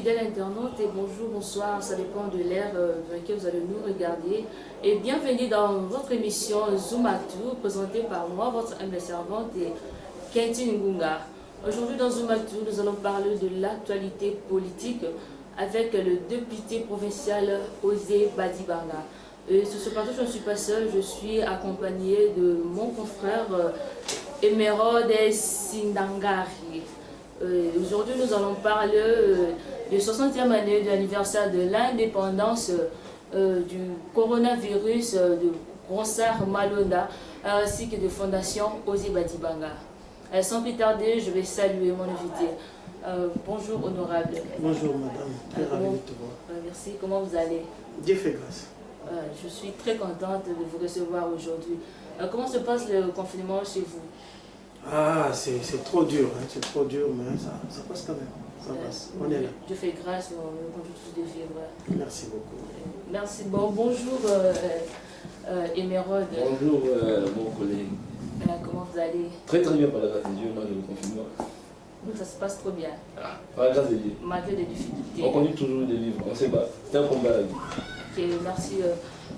fidèles internautes, et bonjour, bonsoir, ça dépend de l'ère dans laquelle vous allez nous regarder. Et bienvenue dans votre émission Zoomactu, présentée par moi, votre humble servante, Kenti Ngunga. Aujourd'hui dans Zoomactu, nous allons parler de l'actualité politique avec le député provincial Osé Badibanga. Sur ce plateau, je ne suis pas seule, je suis accompagnée de mon confrère Emerode Sindangari. Aujourd'hui, nous allons parler de 60e année de l'anniversaire de l'indépendance du coronavirus de Ronsard Malonda ainsi que de Fondation Osé Badibanga. Sans plus tarder, je vais saluer mon invité. Bonjour, honorable. Bonjour, madame. Très ravi de te voir. Merci. Comment vous allez? Dieu fait grâce. Je suis très contente de vous recevoir aujourd'hui. Comment se passe le confinement chez vous? Ah, c'est trop dur, hein. C'est trop dur, mais ça passe quand même. Ça passe. On est là. Dieu fait grâce, on continue tous de vivre. Merci beaucoup. Merci. Bon, bonjour, Émeraude. Bonjour, mon collègue. Comment vous allez? Très très bien par la grâce de Dieu, malgré le confinement. Nous, ça se passe trop bien. Ah, par la grâce de Dieu. Malgré les difficultés. On continue toujours de vivre, on ne sait pas. C'est un combat la vie. Ok, merci.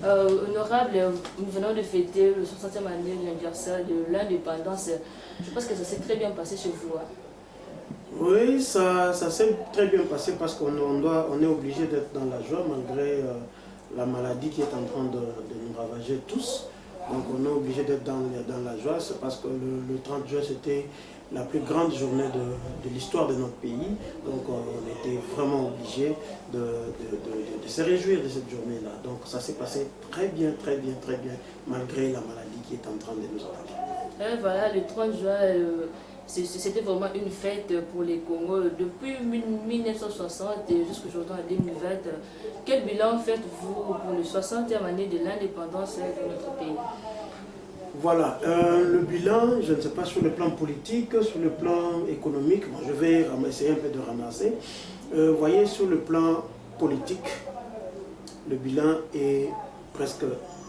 Honorable, nous venons de fêter le 60e année de l'anniversaire de l'indépendance. Je pense que ça s'est très bien passé chez vous. Hein? Oui, ça s'est très bien passé parce qu'on est obligé d'être dans la joie malgré la maladie qui est en train de nous ravager tous. Donc on est obligé d'être dans la joie, c'est parce que le 30 juin c'était la plus grande journée de l'histoire de notre pays. Donc on était vraiment obligé de se réjouir de cette journée-là. Donc ça s'est passé très bien, malgré la maladie qui est en train de nous attaquer. Voilà, le 30 juin, c'était vraiment une fête pour les Congos. Depuis 1960 et jusqu'à aujourd'hui en 2020, quel bilan faites-vous pour le 60e année de l'indépendance de notre pays? Voilà, le bilan, je ne sais pas sur le plan politique, sur le plan économique, moi, je vais essayer un peu de ramasser. Vous voyez, sur le plan politique, le bilan est presque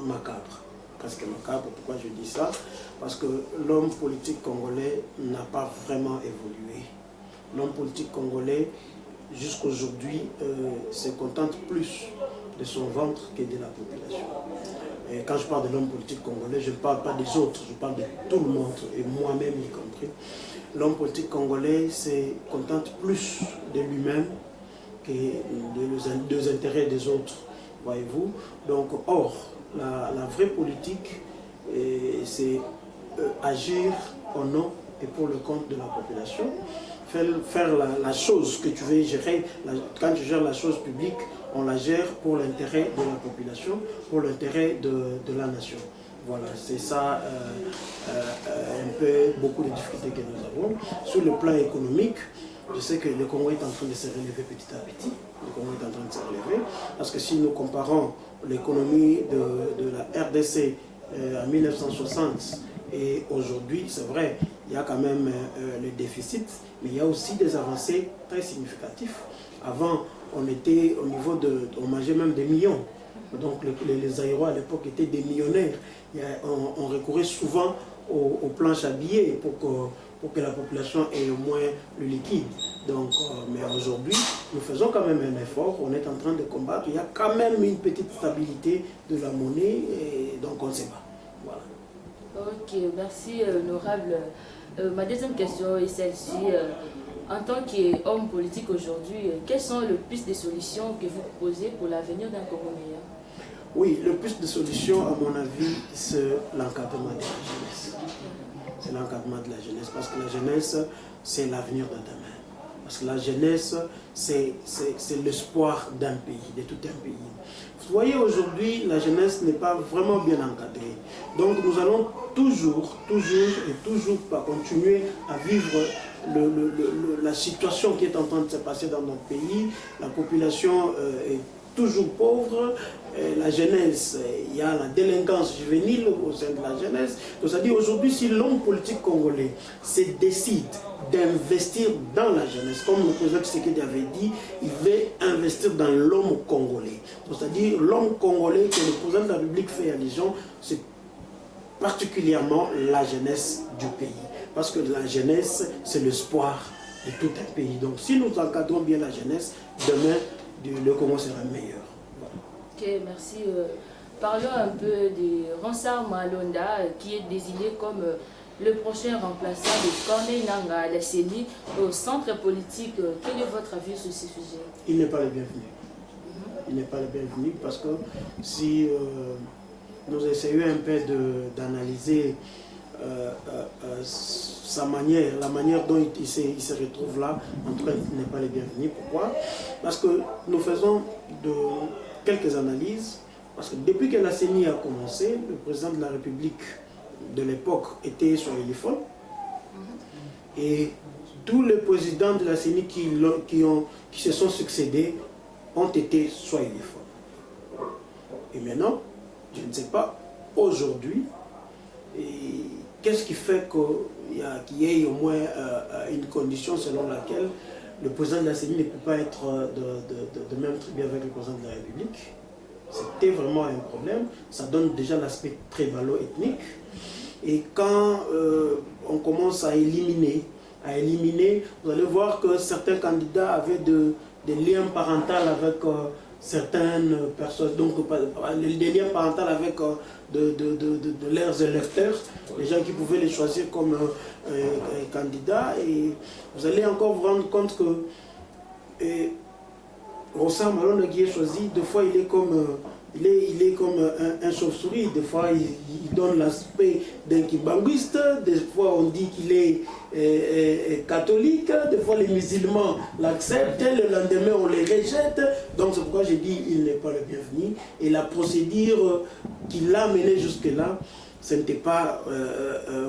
macabre. Presque macabre, pourquoi je dis ça? Parce que l'homme politique congolais n'a pas vraiment évolué. L'homme politique congolais, jusqu'aujourd'hui, se contente plus de son ventre que de la population. Et quand je parle de l'homme politique congolais, je ne parle pas des autres, je parle de tout le monde, et moi-même y compris. L'homme politique congolais se contente plus de lui-même que des intérêts des autres, voyez-vous. Donc, or, la vraie politique, c'est agir au nom et pour le compte de la population. Faire la chose que tu veux gérer, quand tu gères la chose publique, on la gère pour l'intérêt de la population, pour l'intérêt de la nation. Voilà, c'est ça un peu beaucoup de difficultés que nous avons. Sur le plan économique, je sais que le Congo est en train de se relever petit à petit. Le Congo est en train de se relever, parce que si nous comparons l'économie de la RDC en 1960 et aujourd'hui, c'est vrai, il y a quand même le déficit, mais il y a aussi des avancées très significatives. Avant, on était au niveau on mangeait même des millions. Donc les aéros à l'époque étaient des millionnaires. On recourait souvent aux planches à billets pour que la population ait au moins le liquide. Donc, mais aujourd'hui, nous faisons quand même un effort, on est en train de combattre. Il y a quand même une petite stabilité de la monnaie, et donc on ne sait pas. Voilà. Ok, merci honorable. Ma deuxième question est celle-ci. En tant qu'homme politique aujourd'hui, quelles sont les pistes de solutions que vous proposez pour l'avenir d'un Congo meilleur? Oui, le plus de solutions, à mon avis, c'est l'encadrement de la jeunesse. C'est l'encadrement de la jeunesse, parce que la jeunesse, c'est l'avenir de demain. Parce que la jeunesse, c'est l'espoir d'un pays, de tout un pays. Vous voyez, aujourd'hui, la jeunesse n'est pas vraiment bien encadrée. Donc nous allons toujours continuer à vivre la situation qui est en train de se passer dans notre pays. La population est toujours pauvre, la jeunesse, il y a la délinquance juvénile au sein de la jeunesse. Donc, c'est-à-dire aujourd'hui, si l'homme politique congolais se décide d'investir dans la jeunesse, comme le président Tshisekedi avait dit, il veut investir dans l'homme congolais. C'est-à-dire l'homme congolais que le président de la République fait allusion, c'est particulièrement la jeunesse du pays. Parce que la jeunesse, c'est l'espoir de tout un pays. Donc si nous encadrons bien la jeunesse, demain, le Congo sera meilleur. Voilà. Ok, merci. Parlons un peu de Ronsard Malonda, qui est désigné comme le prochain remplaçant de Corneille Nangaa à la CENI au centre politique. Quel est votre avis sur ce sujet? Il n'est pas le bienvenu. Il n'est pas le bienvenu parce que si nous essayons un peu d'analyser sa manière, la manière dont il se retrouve là, en tout cas, il n'est pas le bienvenu. Pourquoi? Parce que nous faisons quelques analyses. Parce que depuis que la CENI a commencé, le président de la République de l'époque était sur l'éléphant. Et tous les présidents de la CENI qui se sont succédés ont été sur l'éléphant. Et maintenant, je ne sais pas, aujourd'hui, qu'est-ce qui fait qu'il y ait au moins une condition selon laquelle le président de la CENI ne peut pas être de même tribu avec le président de la République? C'était vraiment un problème. Ça donne déjà l'aspect tribalo-ethnique. Et quand on commence à éliminer, vous allez voir que certains candidats avaient des liens parentaux avec certaines personnes, donc des liens parentaux avec de leurs électeurs, les gens qui pouvaient les choisir comme candidats. Et vous allez encore vous rendre compte que Ronsard Malonda qui est choisi, des fois il est comme un chauve-souris, des fois il donne l'aspect d'un kimbanguiste, des fois on dit qu'il est catholique, des fois les musulmans l'acceptent, le lendemain on les rejette. Donc c'est pourquoi j'ai dit il n'est pas le bienvenu. Et la procédure qui l'a mené jusque-là, ce n'était pas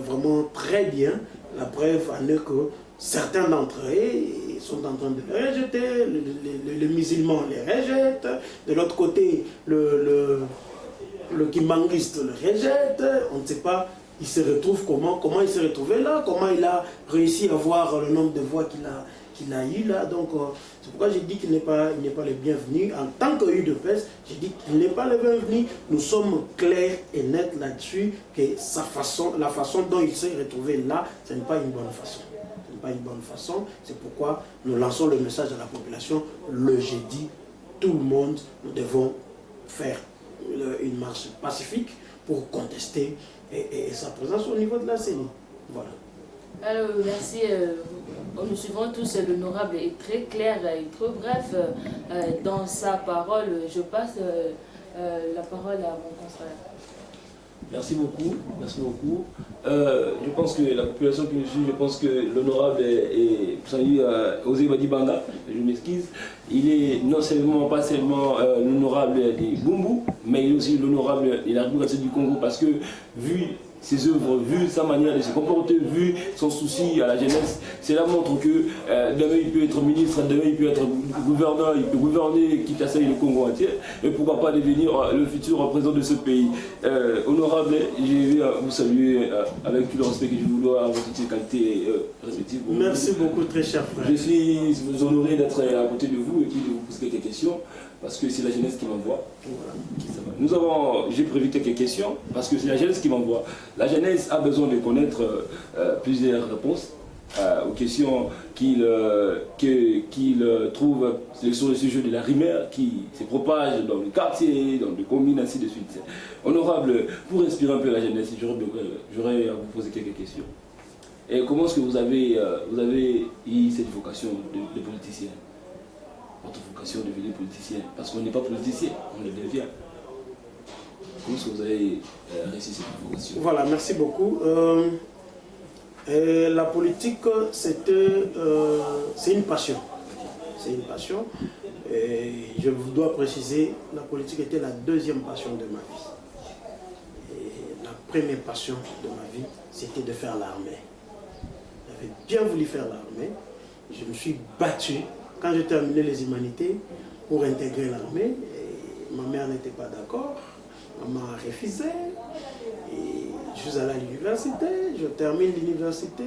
vraiment très bien. La preuve en est que certains d'entre eux sont en train de les rejeter, les musulmans les rejettent, de l'autre côté, le kimbanguiste le rejette, on ne sait pas, il se retrouve comment il s'est retrouvé là, comment il a réussi à avoir le nombre de voix qu'il a eu là. Donc c'est pourquoi j'ai dit qu'il n'est pas le bienvenu. En tant que UDPS, j'ai dit qu'il n'est pas le bienvenu. Nous sommes clairs et nets là-dessus que la façon dont il s'est retrouvé là, ce n'est pas une bonne façon. Pas une bonne façon, c'est pourquoi nous lançons le message à la population le jeudi, tout le monde, nous devons faire une marche pacifique pour contester sa présence au niveau de la CENI. Voilà. Alors, merci. Nous suivons tous l'honorable est très clair et très bref dans sa parole. Je passe la parole à mon confrère. Merci beaucoup, merci beaucoup. Je pense que la population qui nous suit, je pense que l'honorable est Osé Badibanga, je m'excuse. Il est pas seulement l'honorable des Bumbu, mais il est aussi l'honorable de la République du Congo, parce que vu ses œuvres, vu sa manière de se comporter, vu son souci à la jeunesse, cela montre que demain il peut être ministre, demain il peut être gouverneur, il peut gouverner Kinshasa et le Congo entier, et pourquoi pas devenir le futur représentant de ce pays. Honorable, je vais vous saluer avec tout le respect que je vous dois à votre qualité respective. Merci beaucoup, très cher frère. Je suis honoré d'être à côté de vous et puis de vous poser quelques questions, parce que c'est la jeunesse qui m'envoie. Voilà. J'ai prévu quelques questions, parce que c'est la jeunesse qui m'envoie. La jeunesse a besoin de connaître plusieurs réponses aux questions qu'il trouve sur le sujet de la rumeur qui se propage dans le quartier, dans les communes, ainsi de suite. Honorable, pour inspirer un peu la jeunesse, j'aurais à vous poser quelques questions. Et comment est-ce que vous avez eu cette vocation de politicien? Votre vocation de devenir politicien? Parce qu'on n'est pas politicien, on le devient. Comment est-ce que vous avez réussi cette vocation? Voilà, merci beaucoup. La politique, c'est une passion. C'est une passion. Et je vous dois préciser, la politique était la deuxième passion de ma vie. Et la première passion de ma vie, c'était de faire l'armée. J'avais bien voulu faire l'armée. Je me suis battu quand j'ai terminé les humanités pour intégrer l'armée. Ma mère n'était pas d'accord. Maman a refusé. Et je suis allé à l'université. Je termine l'université.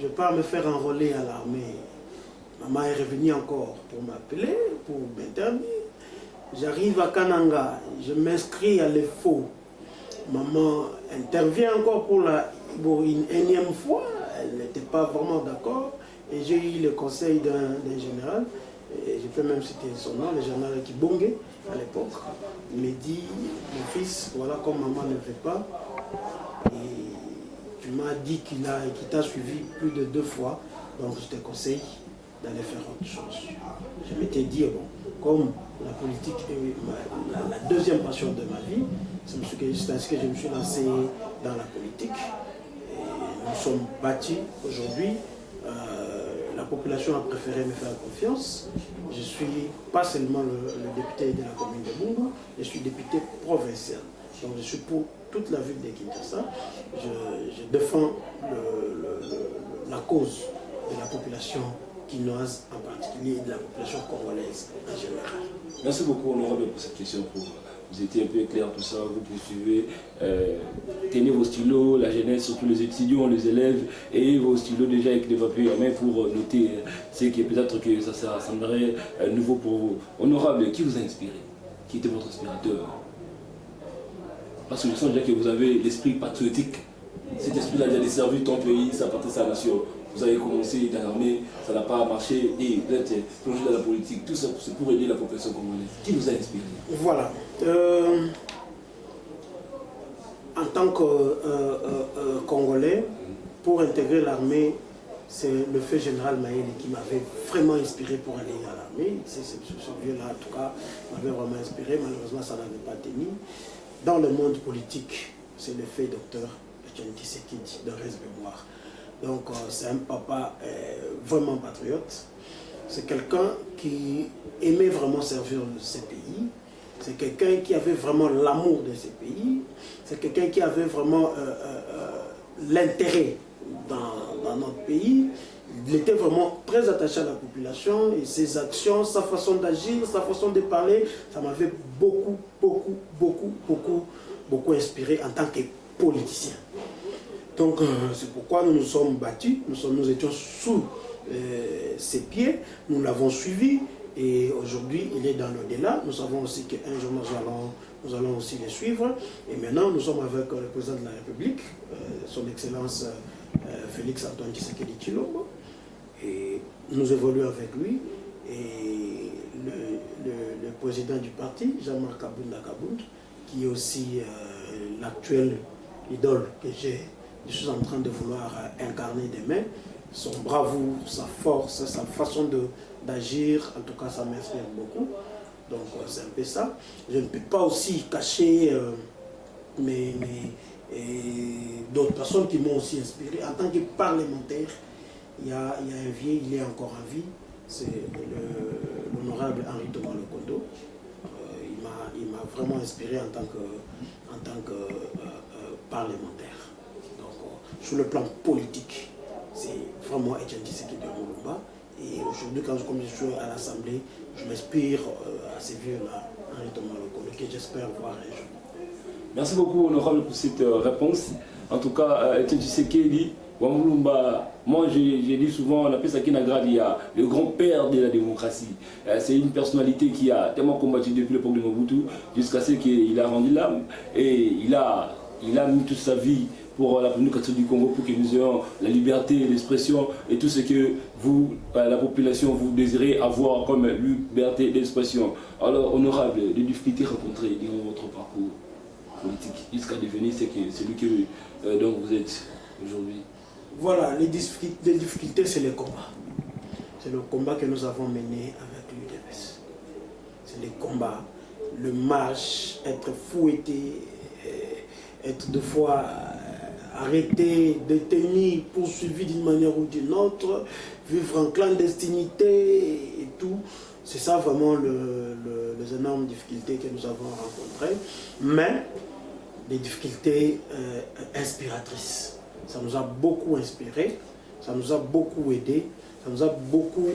Je pars me faire enrôler à l'armée. Maman est revenue encore pour m'appeler, pour m'interdire. J'arrive à Kananga. Je m'inscris à l'EFO. Maman intervient encore pour une énième fois. Elle n'était pas vraiment d'accord. et j'ai eu le conseil d'un général, et je peux même citer son nom, le général Kibonge, à l'époque. Il me dit, mon fils, voilà, comme maman ne veut pas, et tu m'as dit qu'il t'a suivi plus de 2 fois, donc je te conseille d'aller faire autre chose. Je m'étais dit, bon, comme la politique est la deuxième passion de ma vie, c'est ainsi que je me suis lancé dans la politique. Et nous sommes bâtis aujourd'hui. La population a préféré me faire confiance. Je ne suis pas seulement le député de la commune de Bungu, je suis député provincial. Donc je suis pour toute la ville de Kinshasa. Je défends la cause de la population quinoise en particulier et de la population congolaise en général. Merci beaucoup, honorable, pour cette question. Vous étiez un peu clair, tout ça, vous poursuivez, tenez vos stylos, la jeunesse, surtout les étudiants, les élèves, et vos stylos déjà avec des papiers en main pour noter ce qui est peut-être que ça semblerait nouveau pour vous. Honorable, qui vous a inspiré? Qui était votre inspirateur? Parce que je sens déjà que vous avez l'esprit patriotique. Cet esprit-là a déjà desservi ton pays, ça appartient à sa nation. Vous avez commencé dans l'armée, ça n'a pas marché, et vous êtes plongé dans la politique. Tout ça, c'est pour aider la population congolaise. Qui vous a inspiré? Voilà. En tant que Congolais, pour intégrer l'armée, c'est le feu général Maïli qui m'avait vraiment inspiré pour aller à l'armée. Ce vieux-là, en tout cas, m'avait vraiment inspiré. Malheureusement, ça n'avait pas tenu. Dans le monde politique, c'est le fait docteur Etienne Tshisekedi de Reste Mémoire. Donc, c'est un papa vraiment patriote. C'est quelqu'un qui aimait vraiment servir ses pays. C'est quelqu'un qui avait vraiment l'amour de ses pays. C'est quelqu'un qui avait vraiment l'intérêt dans notre pays. Il était vraiment très attaché à la population et ses actions, sa façon d'agir, sa façon de parler, ça m'avait beaucoup inspiré en tant que politicien. Donc c'est pourquoi nous nous sommes battus, nous étions sous ses pieds, nous l'avons suivi et aujourd'hui il est dans l'au-delà. Nous savons aussi qu'un jour nous allons aussi les suivre et maintenant nous sommes avec le président de la République, son Excellence Félix Antoine Tshisekedi Tshilombo, et nous évoluons avec lui et le président du parti, Jean-Marc Kabunda Kabund, qui est aussi l'actuel idole que je suis en train de vouloir incarner demain. Son bravoure, sa force, sa façon d'agir, en tout cas ça m'inspire beaucoup. Donc c'est un peu ça. Je ne peux pas aussi cacher d'autres personnes qui m'ont aussi inspiré. En tant que parlementaire, il y a un vieil, il est encore en vie, c'est l'honorable Henri Thomas Lokondo. Il m'a vraiment inspiré en tant que parlementaire. Sur le plan politique, c'est vraiment Etienne Tshisekedi de Mulumba. Et aujourd'hui, comme je suis à l'Assemblée, je m'inspire à ces vieux-là, Henri Thomas Lokondo, que j'espère voir un jour. Merci beaucoup, honorable, pour cette réponse. En tout cas, Etienne Tshisekedi, Mulumba, moi j'ai dit souvent, on appelle ça Kinagradia, le grand-père de la démocratie. C'est une personnalité qui a tellement combattu depuis l'époque de Mobutu jusqu'à ce qu'il a rendu l'âme. Et il a mis toute sa vie pour la communauté du Congo, pour que nous ayons la liberté d'expression et tout ce que vous, la population, vous désirez avoir comme liberté d'expression. Alors, honorable, les difficultés rencontrées durant votre parcours politique jusqu'à devenir celui que donc vous êtes aujourd'hui. Voilà, les difficultés, c'est le combat. C'est le combat que nous avons mené avec l'UDPS. C'est le combat, le marche, être fouetté, être 2 fois arrêté, détenu, poursuivi d'une manière ou d'une autre, vivre en clandestinité et tout. C'est ça vraiment les énormes difficultés que nous avons rencontrées. Mais des difficultés inspiratrices. Ça nous a beaucoup inspiré, ça nous a beaucoup aidé, ça nous a beaucoup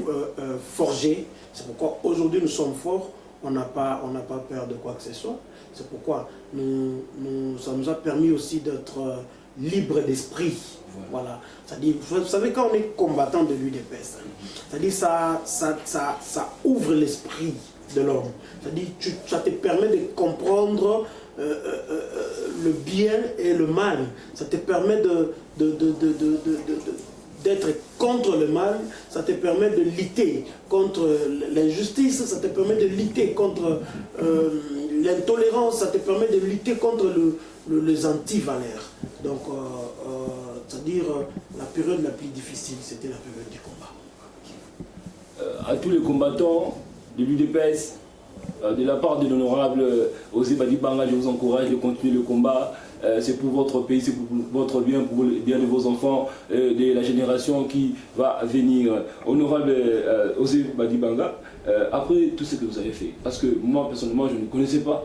forgé. C'est pourquoi aujourd'hui nous sommes forts, on n'a pas peur de quoi que ce soit. C'est pourquoi ça nous a permis aussi d'être libre d'esprit. Voilà. C'est-à-dire, vous savez, quand on est combattant de l'UDPS, c'est-à-dire ça ouvre l'esprit de l'homme. C'est-à-dire ça te permet de comprendre le bien et le mal. Ça te permet d'être contre le mal, ça te permet de lutter contre l'injustice, ça te permet de lutter contre l'intolérance, ça te permet de lutter contre les anti-valeurs. Donc, c'est-à-dire la période la plus difficile, c'était la période du combat. À tous les combattants de l'UDPS, de la part de l'honorable Osé Badi Banga, je vous encourage de continuer le combat. C'est pour votre pays, c'est pour votre bien, pour le bien de vos enfants, de la génération qui va venir. Honorable Osé Badi Banga, après tout ce que vous avez fait, parce que moi personnellement je ne connaissais pas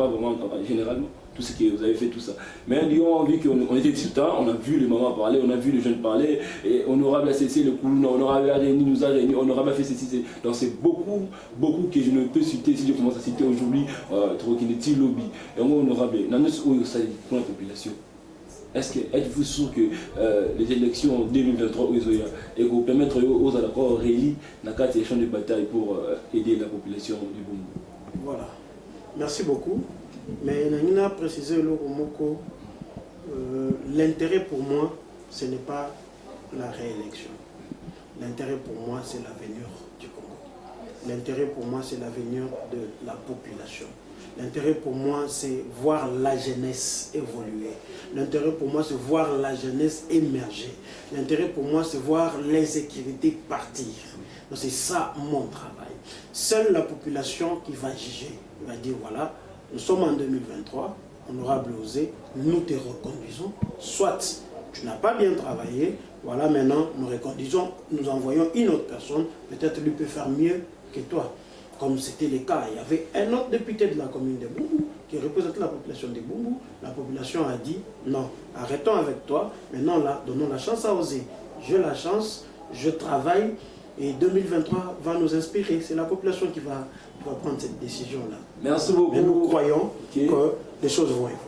vraiment généralement tout ce que vous avez fait, tout ça. Mais on a vu qu'on était discutants, on a vu les mamans parler, on a vu les jeunes parler, et honorable a cessé le Koulouna, honorable a réuni, nous a réunis, honorable a fait ceci. Donc c'est beaucoup que je ne peux citer, si je commence à citer aujourd'hui, Trokineti Lobby. Et moi, honorable, pour la population. Êtes-vous sûr que les élections 2023 et vous permettre aux accords réunis dans quatre champs de bataille pour aider la population du Bongo? Voilà. Merci beaucoup. Mais on a précisé l'intérêt pour moi, ce n'est pas la réélection. L'intérêt pour moi, c'est l'avenir du Congo. L'intérêt pour moi, c'est l'avenir de la population. L'intérêt pour moi, c'est voir la jeunesse évoluer. L'intérêt pour moi, c'est voir la jeunesse émerger. L'intérêt pour moi, c'est voir l'insécurité partir. Donc c'est ça mon travail. Seule la population qui va juger, va dire voilà, nous sommes en 2023, honorable Osé, nous te reconduisons. Soit tu n'as pas bien travaillé, voilà maintenant nous reconduisons, nous envoyons une autre personne, peut-être lui peut faire mieux que toi. Comme c'était le cas, il y avait un autre député de la commune de Boubou qui représentait la population de Boubou. La population a dit non, arrêtons avec toi, maintenant là, donnons la chance à Osé. J'ai la chance, je travaille et 2023 va nous inspirer. C'est la population qui va prendre cette décision-là. Merci beaucoup. Mais nous croyons que les choses vont évoluer.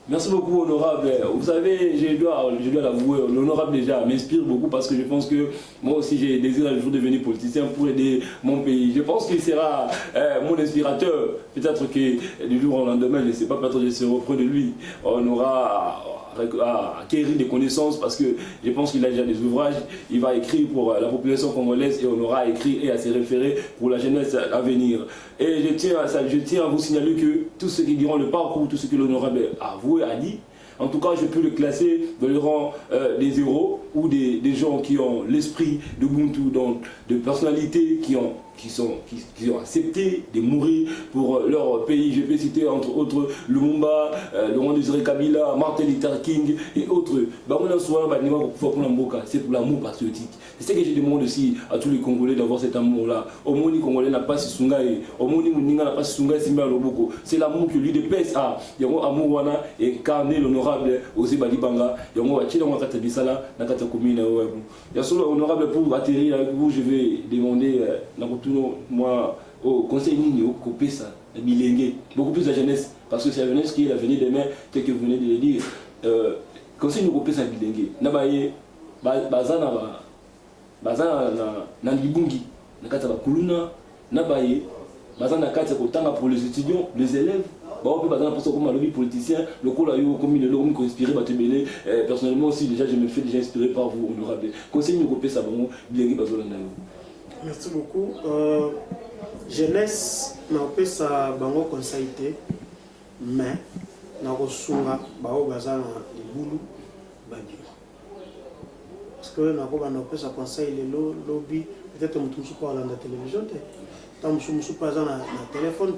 Merci beaucoup, honorable. Vous savez, je dois l'avouer, l'honorable déjà m'inspire beaucoup parce que je pense que moi aussi j'ai désiré un jour devenir politicien pour aider mon pays. Je pense qu'il sera mon inspirateur. Peut-être que du jour au lendemain, je ne sais pas, peut-être que je serai auprès de lui. On aura à acquérir des connaissances parce que je pense qu'il a déjà des ouvrages. Il va écrire pour la population congolaise et on aura à écrire et à se référer pour la jeunesse à venir. Et je tiens à vous signaler que tous ceux qui diront le parcours, tout ce que l'honorable a avoué, a dit, en tout cas, je peux le classer dans le rang des héros ou des gens qui ont l'esprit de Ubuntu, donc de personnalités qui ont accepté de mourir pour leur pays. Je peux citer entre autres Lumumba, Laurent Désiré Kabila, Martin Luther King et autres. C'est pour l'amour patriotique. C'est ce que je demande aussi à tous les Congolais d'avoir cet amour-là. Au monde Congolais n'a pas si sungai, au monde Mouninga n'a pas si sungai Simba Loboko. C'est l'amour que l'UDPS a. Il y a un amour wana incarné l'honorable Osé Badi Banga. Il y a un wachila wakata bisala na kata commune. Il y a solo honorable pour atterrir avec vous. Je vais demander moi au conseil Nini au Kopesa Bilingue, beaucoup plus la jeunesse parce que c'est la jeunesse qui est l'avenir demain tel que vous venez de le dire. Conseil Nini Kopesa Bilingue nabaye bazana na libungi na kata ba kuluna nabaye bazana kata kotanga pour les étudiants, les élèves. Comme un politicien, le coup là, comme il est là, on inspiré, personnellement aussi, déjà, je me fais déjà inspiré par vous, honorable. Conseil nous couper ça, bon, bien que merci beaucoup. Jeunesse, n'a pas ça, bango conseil, mais n'a pas sunga, bao bazana les boulou, badio. Parce que n'a pas ça conseil les lobby, peut-être on touche pas dans la télévision, tant on touche pas dans la téléphone,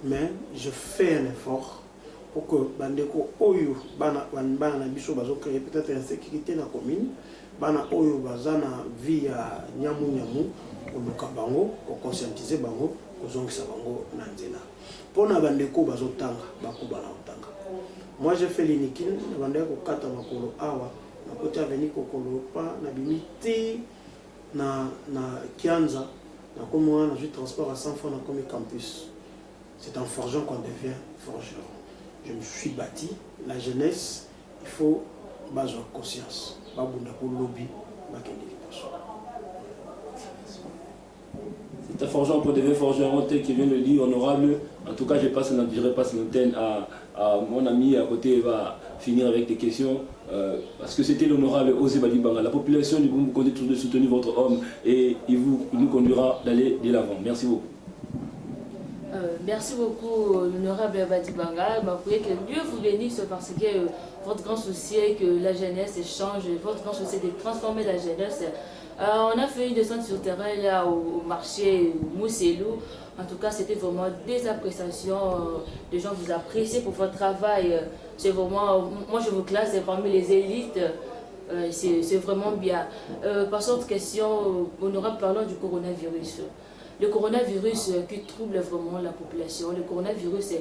mais je fais un effort pour que bandeko oyo bana na biso bazo créer peut-être insécurité na commune bana oyo bazana via nyamu koluka bango ko conscientiser bango ko zongisa bango na nzela pona bandeko bazo tanga bakuba na otanga. Moi j'ai fait l'inikine na bandeko kata makolo awa na côté avenir kokolo pa na bimiti na Kianza na comme moi na transport à 100 francs na comme campus. C'est en forgeant qu'on devient forgeron. Je me suis bâti. La jeunesse, il faut base de conscience. Babunda pour lobby, c'est un forgeron pour devenir forgeron tel qu'il vient de le dire, honorable. En tout cas, je repasse l'antenne à mon ami à côté, il va finir avec des questions. Parce que c'était l'honorable Osé Badi Banga. La population du Bumbu compte toujours de soutenir votre homme et il nous conduira d'aller de l'avant. Merci beaucoup. Merci beaucoup, l'honorable Badi Banga. Que Dieu vous bénisse parce que votre grand souci est que la jeunesse change, votre grand souci est de transformer la jeunesse. On a fait une descente sur le terrain là au marché Mousselou. En tout cas, c'était vraiment des appréciations. Les gens vous apprécient pour votre travail. C'est vraiment, moi je vous classe parmi les élites. C'est vraiment bien. Par autre question, honorable, parlons du coronavirus. Le coronavirus qui trouble vraiment la population, le coronavirus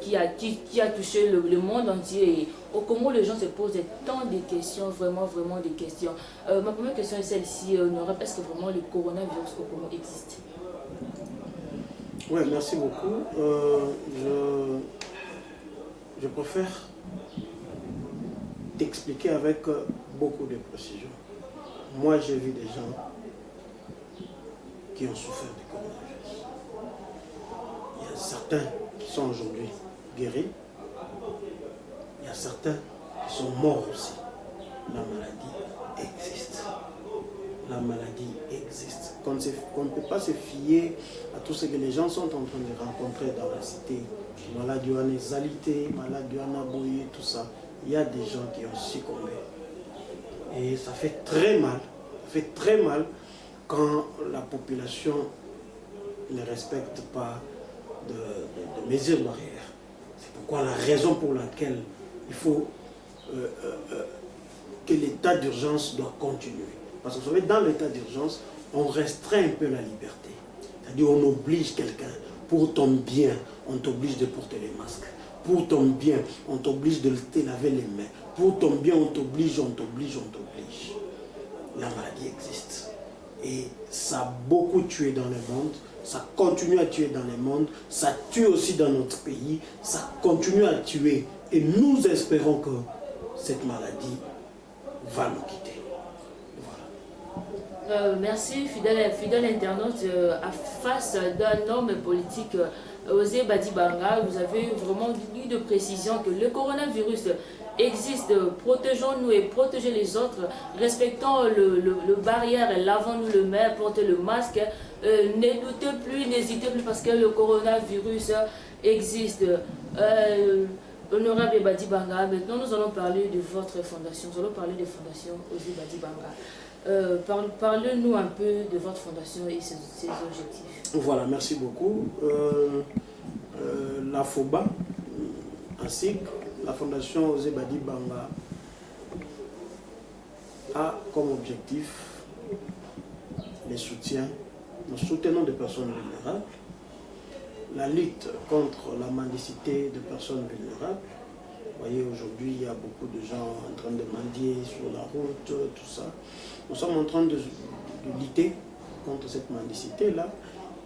qui a touché le monde entier. Et au Congo, les gens se posent tant de questions, vraiment des questions. Ma première question est celle-ci, honorable, est-ce que vraiment le coronavirus au Congo existe? Oui, merci beaucoup. Je préfère t'expliquer avec beaucoup de précision. Moi, j'ai vu des gens qui ont souffert du coronavirus. Il y a certains qui sont aujourd'hui guéris. Il y a certains qui sont morts aussi. La maladie existe. La maladie existe. On ne peut pas se fier à tout ce que les gens sont en train de rencontrer dans la cité. Maladie Zalité, maladie Boye, tout ça. Il y a des gens qui ont succombé. Et ça fait très mal. Ça fait très mal quand la population ne respecte pas de mesures barrières. C'est pourquoi la raison pour laquelle il faut que l'état d'urgence doit continuer. Parce que vous savez, dans l'état d'urgence, on restreint un peu la liberté. C'est-à-dire on oblige quelqu'un, pour ton bien, on t'oblige de porter les masques. Pour ton bien, on t'oblige de te laver les mains. Pour ton bien, on t'oblige. La maladie existe. Et ça a beaucoup tué dans le monde, ça continue à tuer dans le monde, ça tue aussi dans notre pays, ça continue à tuer. Et nous espérons que cette maladie va nous quitter. Voilà. Merci, fidèle internaute. Face d'un homme politique, Osé Badi Banga, vous avez vraiment dit de précision que le coronavirus existe. Protégeons-nous et protégez les autres. Respectons le barrière, lavons-nous les mains, portez le masque. Ne doutez plus, n'hésitez plus parce que le coronavirus existe. Honorable Badi Banga, maintenant nous allons parler de votre fondation. Nous allons parler de Fondation Osé Badi Banga. Parlez-nous un peu de votre fondation et ses objectifs. Voilà, merci beaucoup. La FOBA, ainsi que la Fondation Osé Badi Banga, a comme objectif les soutiens. Nous soutenons des personnes vulnérables, la lutte contre la mendicité de personnes vulnérables. Vous voyez, aujourd'hui, il y a beaucoup de gens en train de mendier sur la route, tout ça. Nous sommes en train de lutter contre cette mendicité-là,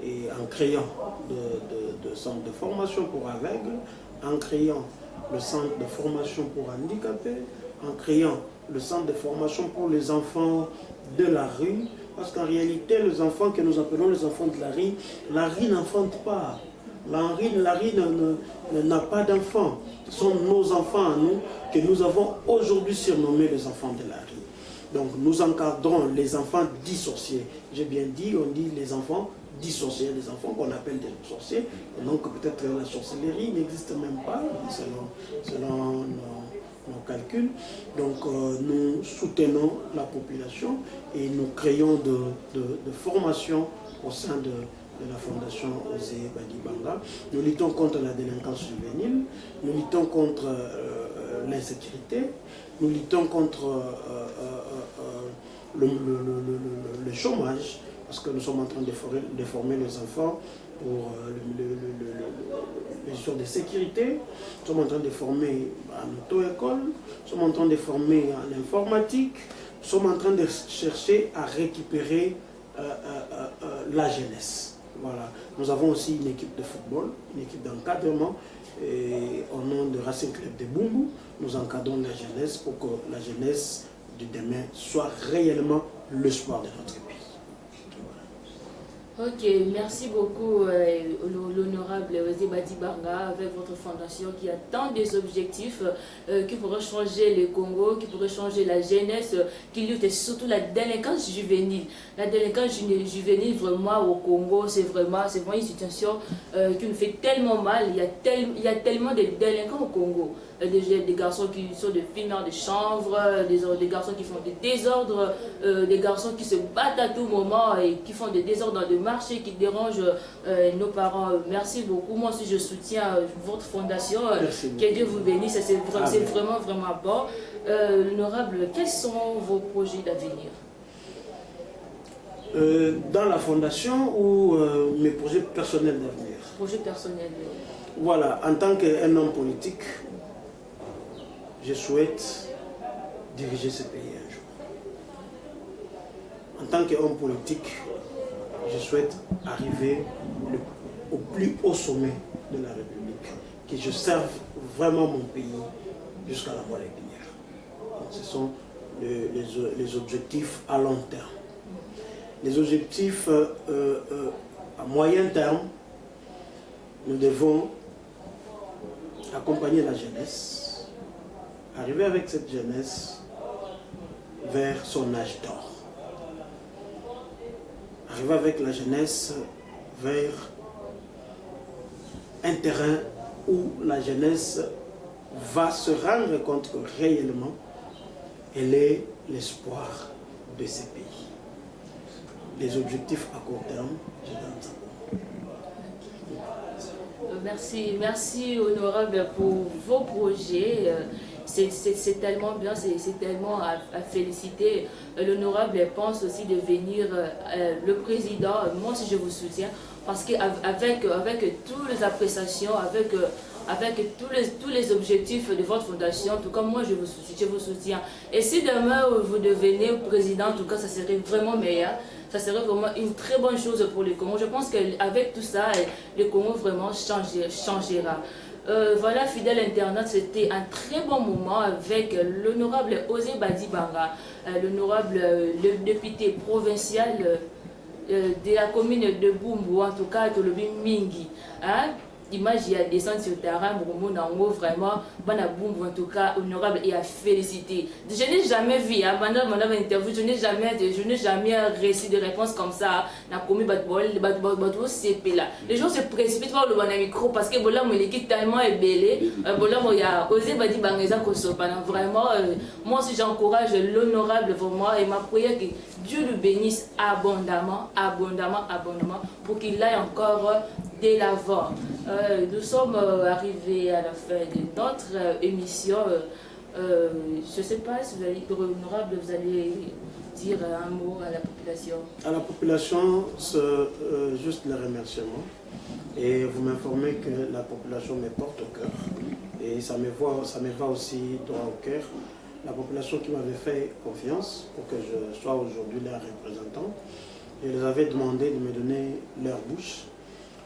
et en créant de centres de formation pour aveugles, en créant le centre de formation pour handicapés, en créant le centre de formation pour les enfants de la rue, parce qu'en réalité, les enfants que nous appelons les enfants de la rue n'enfante pas. La rue n'a pas d'enfants. Ce sont nos enfants à nous que nous avons aujourd'hui surnommés les enfants de la rue. Donc nous encadrons les enfants dits sorciers. J'ai bien dit, on dit les enfants dits sorciers, les enfants qu'on appelle des sorciers. Et donc peut-être la sorcellerie n'existe même pas, selon nos calculs. Donc nous soutenons la population et nous créons de formations au sein de la Fondation Osé Badi Banga. Nous luttons contre la délinquance juvénile, nous luttons contre l'insécurité, nous luttons contre le chômage, parce que nous sommes en train de former les enfants pour les mesures de sécurité. Nous sommes en train de former en auto-école, nous sommes en train de former en informatique, nous sommes en train de chercher à récupérer la jeunesse. Voilà. Nous avons aussi une équipe de football, une équipe d'encadrement, et au nom de Racing Club de Bumbu, nous encadrons la jeunesse pour que la jeunesse du demain soit réellement l'espoir de notre pays. Ok, merci beaucoup l'honorable Osé Badi Banga avec votre fondation qui a tant des objectifs qui pourraient changer le Congo, qui pourraient changer la jeunesse, qui lutte et surtout la délinquance juvénile. La délinquance juvénile vraiment au Congo, c'est vraiment une situation qui nous fait tellement mal. Il y a tellement de délinquants au Congo. Des garçons qui sont des fumeurs de chanvre, des garçons qui font des désordres, des garçons qui se battent à tout moment et qui font des désordres dans le marché, qui dérangent nos parents. Merci beaucoup. Moi aussi, je soutiens votre fondation. Que Dieu vous bénisse. C'est vraiment, vraiment bon. L'honorable, quels sont vos projets d'avenir? Dans la fondation ou mes projets personnels d'avenir? Projets personnels. Voilà, en tant qu'un homme politique, je souhaite diriger ce pays un jour. En tant qu'homme politique, je souhaite arriver au plus haut sommet de la République, que je serve vraiment mon pays jusqu'à la moelle épinière. Ce sont les objectifs à long terme. Les objectifs à moyen terme, nous devons accompagner la jeunesse, arriver avec cette jeunesse vers son âge d'or. Arriver avec la jeunesse vers un terrain où la jeunesse va se rendre compte que réellement, elle est l'espoir de ces pays. Les objectifs à court terme, je donne ça. Merci honorable pour vos projets. C'est tellement bien, c'est tellement à féliciter. L'honorable pense aussi de devenir le président. Moi aussi je vous soutiens parce qu'avec toutes les appréciations, avec tous les objectifs de votre fondation, en tout cas moi je vous soutiens. Et si demain vous devenez président, en tout cas ça serait vraiment meilleur. Ça serait vraiment une très bonne chose pour le Congo. Je pense qu'avec tout ça, le Congo vraiment changera. Voilà, fidèle internaute, c'était un très bon moment avec l'honorable Osé Badi Banga, l'honorable le député provincial de la commune de Bumbu, en tout cas de Tolobi Mingi. Hein? Image, il y a descendu sur le terrain, vraiment, en tout cas, honorable et à féliciter. Je n'ai jamais vu, pendant mon interview, je n'ai jamais reçu de réponse comme ça. Les gens se précipitent par le micro parce que l'équipe tellement est belle. Il y a osé Badi Bangeza vraiment, moi aussi j'encourage l'honorable vraiment et ma prière que Dieu le bénisse abondamment, pour qu'il aille encore de l'avant. Nous sommes arrivés à la fin de notre émission. Je ne sais pas si vous allez être honorable, vous allez dire un mot à la population. À la population, juste les remerciements. Et vous m'informez que la population me porte au cœur. Et ça me va aussi droit au cœur. La population qui m'avait fait confiance pour que je sois aujourd'hui leur représentant, je les avais demandé de me donner leur bouche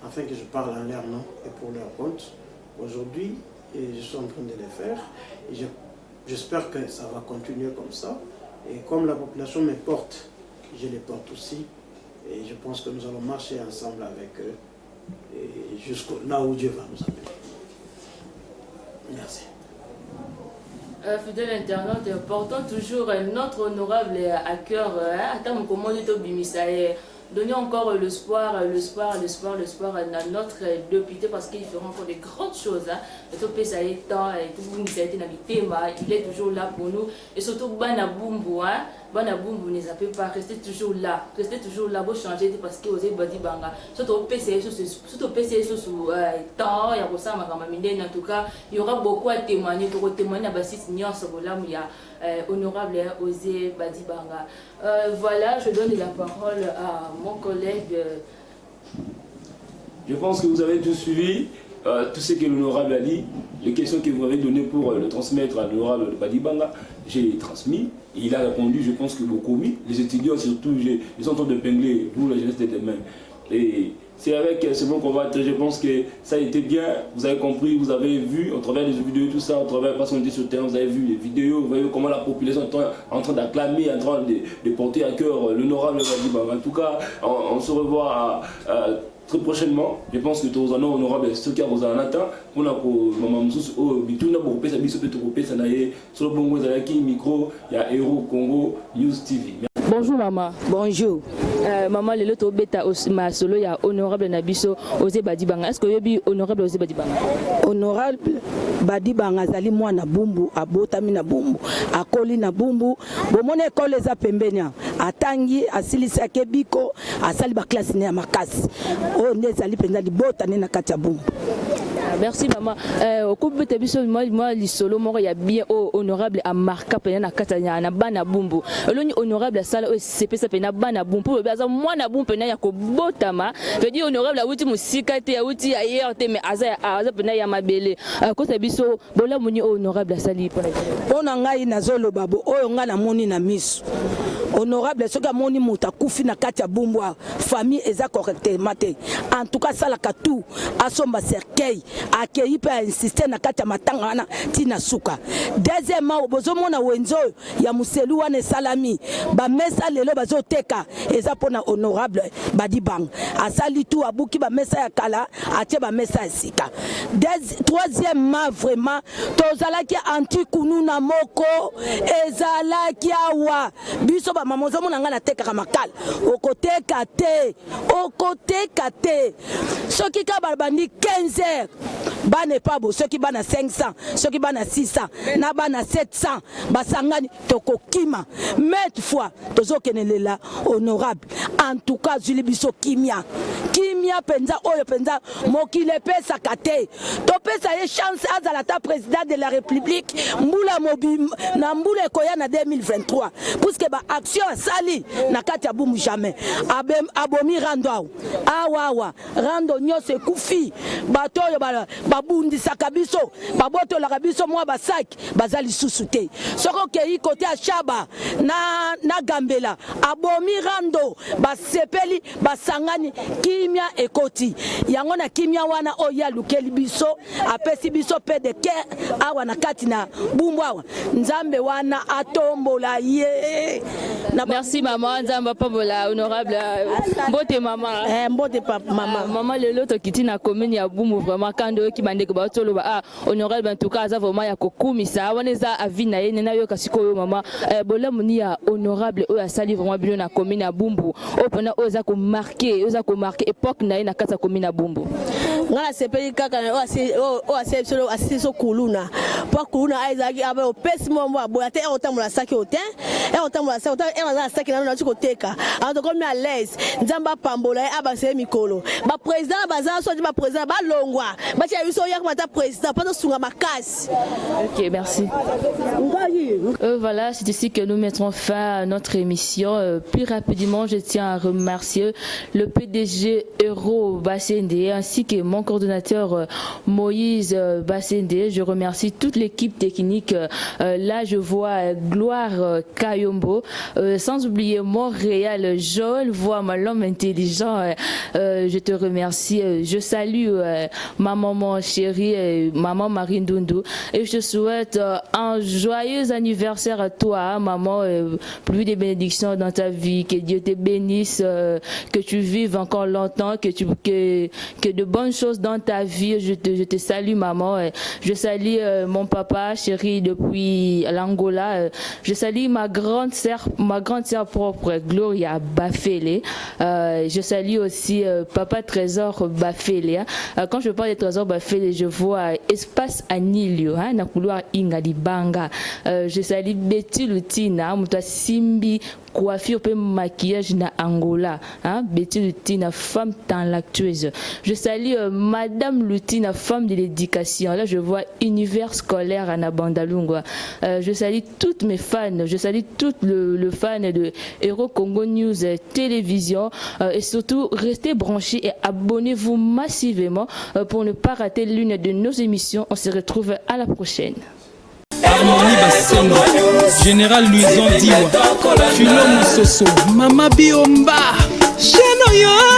afin que je parle en leur nom et pour leur compte. Aujourd'hui, je suis en train de les faire et j'espère que ça va continuer comme ça. Et comme la population me porte, je les porte aussi. Et je pense que nous allons marcher ensemble avec eux et jusqu'au là où Dieu va nous amener. Merci. Fidèle internaute, portons toujours notre honorable à cœur. Attends, comment dit donner encore l'espoir à notre député parce qu'il fera encore de grandes choses. Il est toujours là pour nous. Et surtout, Banabumbu, ne zappez pas, restez toujours là, vous changez parce que vous avez Badi Banga. Surtout au PCS, sous temps, il y a pour ça, en tout cas, il y aura beaucoup à témoigner, pour témoigner à Bassis Nyon Sobolam, il y a honorable Osé Badi Banga. Voilà, je donne la parole à mon collègue. Je pense que vous avez tout suivi, tout ce que l'honorable a dit, les questions que vous m'avez données pour le transmettre à l'honorable Badi Banga, j'ai transmis. Et il a répondu, je pense que beaucoup, les étudiants surtout, ils sont en train de pingler, vous la jeunesse de demain. Et c'est avec ce bon combat, je pense que ça a été bien, vous avez compris, vous avez vu, au travers des vidéos, tout ça, au travers parce qu'on était sur le terrain, vous avez vu les vidéos, vous voyez comment la population est en train d'acclamer, en train de porter à cœur l'honorable Badi Banga. En tout cas, on se revoit très prochainement. Je pense que tous les honorables, ceux qui ont un atteint, on a maman Moussous, Bituna, Boropé, Sabiso, Petropé, Sanaye, sur le Bongo, Zalaki, Micro, il y a Hero Congo News TV. Bonjour maman. Bonjour. Maman, le loto beta ma solo ya honorable Nabiso Ozé Badi Banga. Est-ce que yobi honorable Ozé Badi Banga? Honorable Badi Banga zali mwana bumbu abotami na bumbu akoli na bumbu bomone ekole za pembeni atangi asilisa kebiko asali ba classe ne ya makasi o nde zali penza libota ne na kati ya bumbu. Merci maman. Au couple de biso moi li solo moko ya bien honorable a marka pena na katanya na bana bumbu. Eloni honorable sala CP ça pena bana bumbu baza mwana bumbu pena ya ko botama. Veut dire honorable awuti musika te awuti ailleurs te mais aza pena ya mabele. Ko sa biso bola muni honorable sali pona ngai na zolo babo oyo nga na moni na misu. Honorable soka moni muta kufi na kati ya bumbu famille eza correctement te. En tout cas sala ka tout asomba cercueil akei pe insister na kati ya matanga wana tina suka. Deuxièmement bozomona wenzo ya muselu wana salami ba mesa lelo bazoteka eza pona honorable Badi Banga asali tout abuki ba mesa ya kala atie ba mesa ya sika. Troisièmement vraiment tozalaki anti kunu na moko ezalaki awa biso ba mamozo mona ngana teka makala okoteka te soki ka barbandi 15 heures bane pabo soki bana 500 soki bana 600 na bana 700 basangani tokokima maintes fois tozokenelela honorable en tout cas zuli biso kimia penza oyo penza mokile pesa kate to pesa ye chance azala ta président de la république mbula mobi na mbula koya na 2023 puisque ba action sali na kati ya bumu jamais abomi rando awa rando nyose kufi bato yo babundi sakabiso baboto la kabiso mwa basaki bazali susute soko ke ikote a shaba na gambela abomi rando basepeli basangani kimia ekoti yango na kimia wana oya lukeli biso apesi biso pe de ke awa na kati na bumbu awa nzambe wana atombola ye. Merci maman nzamba pambola honorable mbote maman mbote papa maman maman le loto kiti na commune ya bumbu vraiment kando ki bandeko ba tolo ba honorable en tout cas za vraiment ya kokumisa wana za avina ye na yo kasiko yo maman bola muni ya honorable o asali vraiment bilo na commune ya bumbu opona oza ko marquer époque na ye na kata commune ya bumbu ngala sepeli kaka o asepsolo asiso kuluna pa kuluna aizaki aba opesi mombo aboya te otamula saki otin otamula saki otamula eza saki na chiko teka ato komi à l'aise nzamba pambola aba se mikolo ba président baza so ba président ba longwa ba tia biso ya komata président pas sunga makasi. OK, merci. Voilà, c'est ici que nous mettrons fin à notre émission. Plus rapidement, je tiens à remercier le PDG Euro Bassende ainsi que mon coordonnateur Moïse Bassende. Je remercie toute l'équipe technique. Là, je vois Gloire Kayombo. Sans oublier Montréal, Joël voit l'homme intelligent. Je te remercie. Je salue ma maman chérie, maman Marine Dundu. Et je te souhaite un joyeux anniversaire à toi, maman. Plus de bénédictions dans ta vie. Que Dieu te bénisse. Que tu vives encore longtemps. Que de bonnes choses dans ta vie. Je te salue, maman. Je salue mon papa chéri depuis l'Angola. Je salue ma grande sœur propre, Gloria Bafele. Je salue aussi papa Trésor Bafele. Quand je parle de Trésor Bafele, je vois espace Anilio, na couloir Ingali Banga. Je salue Betty Lutina, Mouta Simbi, coiffure et maquillage na Angola. Betty Lutina, femme talentueuse. Je salue Madame Lutina, femme de l'éducation. Là, je vois univers scolaire à Nabandalungwa. Je salue toutes mes fans. Je salue tout le fan de Hero Congo News Télévision. Et surtout, restez branchés et abonnez-vous massivement pour ne pas rater l'une de nos émissions. On se retrouve à la prochaine. Harmonie Bassengo, Général Louison Diwa, Philo Moussoso, Mama Biomba, Chenoyo.